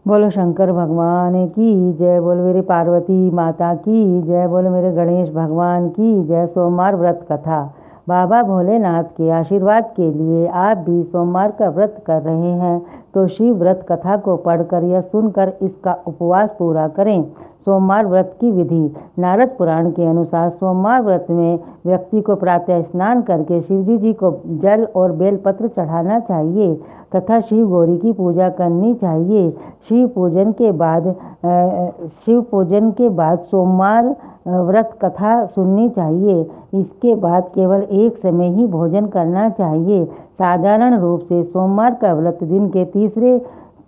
बोलो शंकर भगवान की जय। बोलो मेरी पार्वती माता की जय। बोलो मेरे गणेश भगवान की जय। सोमवार व्रत कथा। बाबा भोलेनाथ के आशीर्वाद के लिए आप भी सोमवार का व्रत कर रहे हैं तो शिव व्रत कथा को पढ़कर या सुनकर इसका उपवास पूरा करें। सोमवार व्रत की विधि। नारद पुराण के अनुसार सोमवार व्रत में व्यक्ति को प्रातः स्नान करके शिवजी जी को जल और बेलपत्र चढ़ाना चाहिए तथा शिव गौरी की पूजा करनी चाहिए। शिव पूजन के बाद सोमवार व्रत कथा सुननी चाहिए। इसके बाद केवल एक समय ही भोजन करना चाहिए। साधारण रूप से सोमवार का व्रत दिन के तीसरे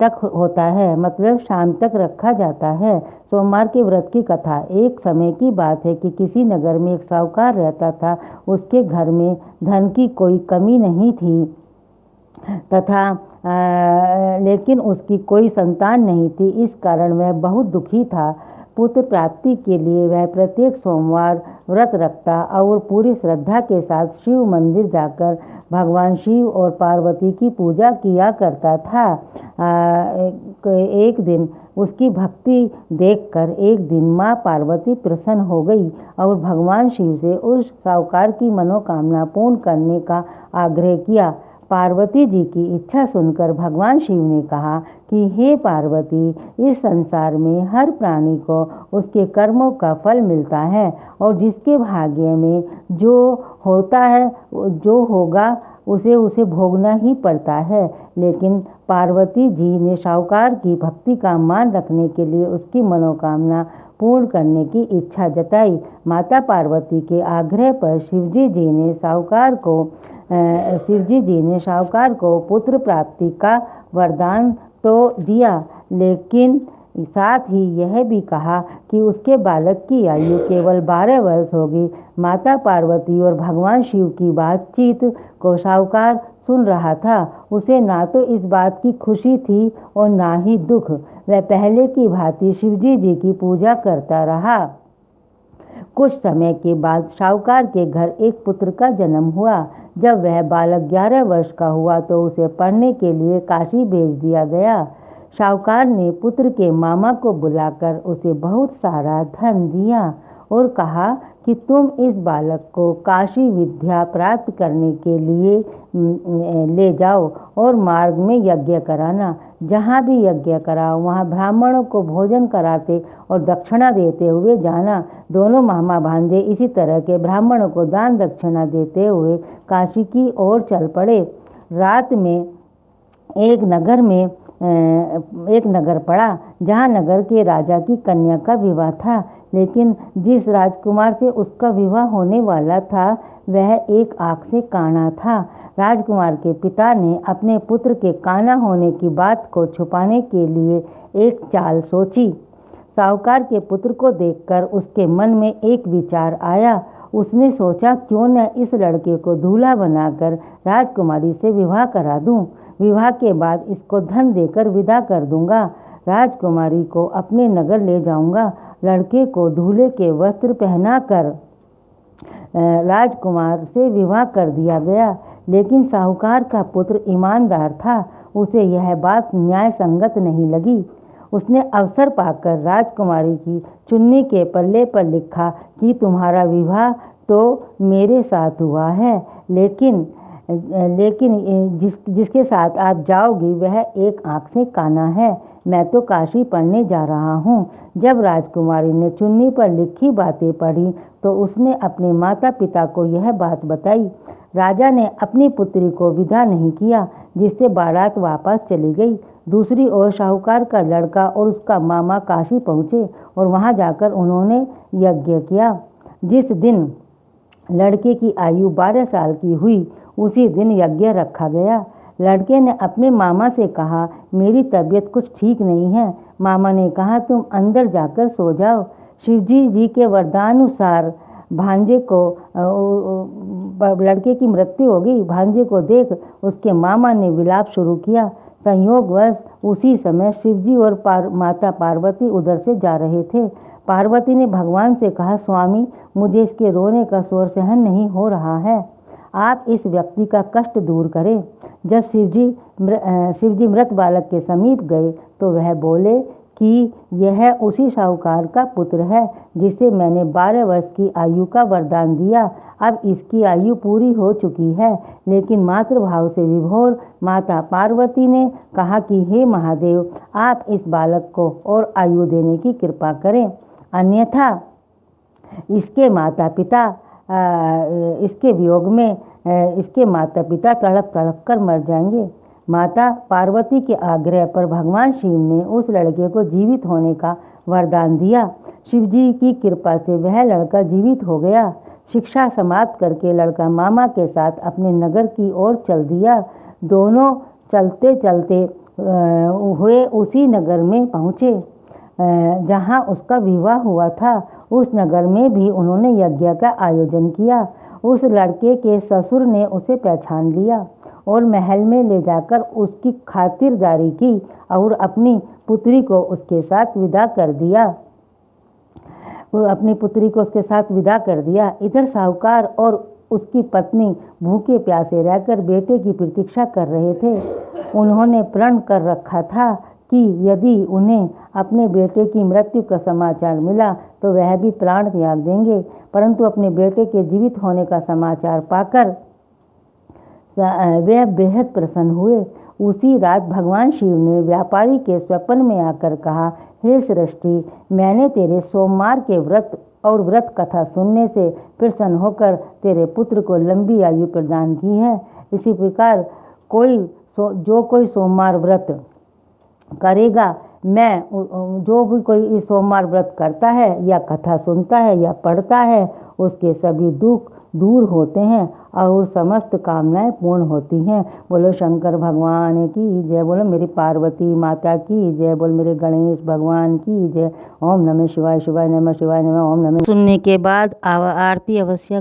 तक होता है, मतलब शाम तक रखा जाता है। सोमवार के व्रत की कथा। एक समय की बात है कि किसी नगर में एक साहूकार रहता था। उसके घर में धन की कोई कमी नहीं थी तथा लेकिन उसकी कोई संतान नहीं थी। इस कारण वह बहुत दुखी था। पुत्र प्राप्ति के लिए वह प्रत्येक सोमवार व्रत रखता और पूरी श्रद्धा के साथ शिव मंदिर जाकर भगवान शिव और पार्वती की पूजा किया करता था। एक दिन उसकी भक्ति देखकर एक दिन माँ पार्वती प्रसन्न हो गई और भगवान शिव से उस साहूकार की मनोकामना पूर्ण करने का आग्रह किया। पार्वती जी की इच्छा सुनकर भगवान शिव ने कहा कि हे पार्वती, इस संसार में हर प्राणी को उसके कर्मों का फल मिलता है और जिसके भाग्य में जो होता है जो होगा उसे भोगना ही पड़ता है। लेकिन पार्वती जी ने साहूकार की भक्ति का मान रखने के लिए उसकी मनोकामना पूर्ण करने की इच्छा जताई। माता पार्वती के आग्रह पर शिवजी जी ने साहूकार को पुत्र प्राप्ति का वरदान तो दिया, लेकिन साथ ही यह भी कहा कि उसके बालक की आयु केवल 12 वर्ष होगी। माता पार्वती और भगवान शिव की बातचीत को साहूकार सुन रहा था। उसे ना तो इस बात की खुशी थी और ना ही दुख। वह पहले की भांति शिवजी जी की पूजा करता रहा। कुछ समय के बाद साहूकार के घर एक पुत्र का जन्म हुआ। जब वह बालक 11 वर्ष का हुआ तो उसे पढ़ने के लिए काशी भेज दिया गया। साहूकार ने पुत्र के मामा को बुलाकर उसे बहुत सारा धन दिया और कहा कि तुम इस बालक को काशी विद्या प्राप्त करने के लिए ले जाओ और मार्ग में यज्ञ कराना। जहाँ भी यज्ञ कराओ वहाँ ब्राह्मणों को भोजन कराते और दक्षिणा देते हुए जाना। दोनों मामा भांजे इसी तरह के ब्राह्मणों को दान दक्षिणा देते हुए काशी की ओर चल पड़े। रात में एक नगर पड़ा जहाँ नगर के राजा की कन्या का विवाह था, लेकिन जिस राजकुमार से उसका विवाह होने वाला था वह एक आँख से काना था। राजकुमार के पिता ने अपने पुत्र के काना होने की बात को छुपाने के लिए एक चाल सोची। साहूकार के पुत्र को देखकर उसके मन में एक विचार आया। उसने सोचा क्यों न इस लड़के को दूल्हा बनाकर राजकुमारी से विवाह करा दूं। विवाह के बाद इसको धन देकर विदा कर दूंगा। राजकुमारी को अपने नगर ले जाऊंगा। लड़के को दूल्हे के वस्त्र पहनाकर राजकुमार से विवाह कर दिया गया। लेकिन साहूकार का पुत्र ईमानदार था। उसे यह बात न्याय संगत नहीं लगी। उसने अवसर पाकर राजकुमारी की चुन्नी के पल्ले पर लिखा कि तुम्हारा विवाह तो मेरे साथ हुआ है, लेकिन जिसके साथ आप जाओगी वह एक आँख से काना है। मैं तो काशी पढ़ने जा रहा हूँ। जब राजकुमारी ने चुन्नी पर लिखी बातें पढ़ी तो उसने अपने माता पिता को यह बात बताई। राजा ने अपनी पुत्री को विदा नहीं किया, जिससे बारात वापस चली गई। दूसरी ओर साहूकार का लड़का और उसका मामा काशी पहुँचे और वहाँ जाकर उन्होंने यज्ञ किया। जिस दिन लड़के की आयु 12 साल की हुई उसी दिन यज्ञ रखा गया। लड़के ने अपने मामा से कहा, मेरी तबीयत कुछ ठीक नहीं है। मामा ने कहा, तुम अंदर जाकर सो जाओ। शिवजी जी के वरदानुसार भांजे को लड़के की मृत्यु हो गई। भांजे को देख उसके मामा ने विलाप शुरू किया। संयोगवश उसी समय शिवजी और माता पार्वती उधर से जा रहे थे। पार्वती ने भगवान से कहा, स्वामी, मुझे इसके रोने का शोर सहन नहीं हो रहा है। आप इस व्यक्ति का कष्ट दूर करें। जब शिवजी मृत बालक के समीप गए तो वह बोले कि यह उसी साहूकार का पुत्र है जिसे मैंने 12 वर्ष की आयु का वरदान दिया। अब इसकी आयु पूरी हो चुकी है। लेकिन मातृभाव से विभोर माता पार्वती ने कहा कि हे महादेव, आप इस बालक को और आयु देने की कृपा करें, अन्यथा इसके माता पिता तड़प तड़प कर मर जाएंगे। माता पार्वती के आग्रह पर भगवान शिव ने उस लड़के को जीवित होने का वरदान दिया। शिवजी की कृपा से वह लड़का जीवित हो गया। शिक्षा समाप्त करके लड़का मामा के साथ अपने नगर की ओर चल दिया। दोनों चलते चलते हुए उसी नगर में पहुँचे जहाँ उसका विवाह हुआ था। उस नगर में भी उन्होंने यज्ञ का आयोजन किया। उस लड़के के ससुर ने उसे पहचान लिया और महल में ले जाकर उसकी खातिरदारी की और अपनी पुत्री को उसके साथ विदा कर दिया। इधर साहूकार और उसकी पत्नी भूखे प्यासे रहकर बेटे की प्रतीक्षा कर रहे थे। उन्होंने प्रण कर रखा था कि यदि उन्हें अपने बेटे की मृत्यु का समाचार मिला तो वह भी प्राण त्याग देंगे। परंतु अपने बेटे के जीवित होने का समाचार पाकर वे बेहद प्रसन्न हुए। उसी रात भगवान शिव ने व्यापारी के स्वप्न में आकर कहा, हे सृष्टि, मैंने तेरे सोमवार के व्रत कथा सुनने से प्रसन्न होकर तेरे पुत्र को लंबी आयु प्रदान की है। इसी प्रकार जो कोई सोमवार व्रत करेगा, जो भी कोई इस सोमवार व्रत करता है या कथा सुनता है या पढ़ता है, उसके सभी दुख दूर होते हैं और समस्त कामनाएं पूर्ण होती हैं। बोलो शंकर भगवान की जय, बोलो मेरी पार्वती माता की जय, बोलो मेरे गणेश भगवान की जय। ओम नमः शिवाय, शिवाय नमः, शिवाय नमः, ओम नमः। सुनने के बाद आरती अवश्य